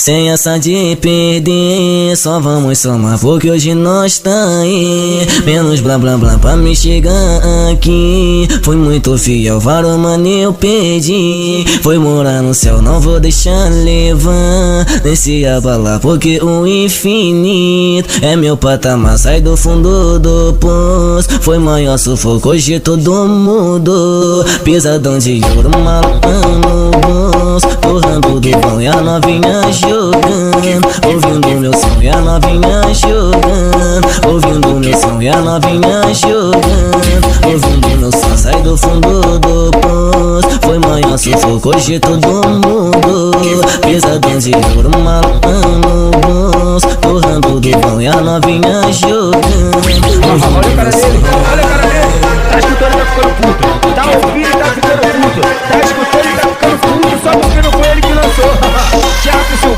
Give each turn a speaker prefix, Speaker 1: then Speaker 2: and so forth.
Speaker 1: Sem essa de perder, só vamos somar porque hoje nós tá aí. Menos blá blá blá pra me chegar aqui. Fui muito fiel, vários mano eu perdi. Foi morar no céu, não vou deixar levar. Nem se abalar porque o infinito é meu patamar. Sai do fundo do poço, foi maior sufoco, hoje todo mundo. Pisadão de ouro, malão no bolso. Torrando do pão e a novinha jogando. Ouvindo meu som e a novinha jogando. Ouvindo meu som e a novinha jogando. Ouvindo meu som, sai do fundo do poço. Foi maior sufoco, hoje todo mundo. Pisadão de ouro, malão no bolso. Torrando do pão e a novinha jogando.
Speaker 2: Olha o cara dele, olha o cara dele. Tá escutando e tá ficando puto. Tá ouvindo e tá ficando puto. Tá escutando e tá ficando puto só porque não foi ele que lançou. Já se souber.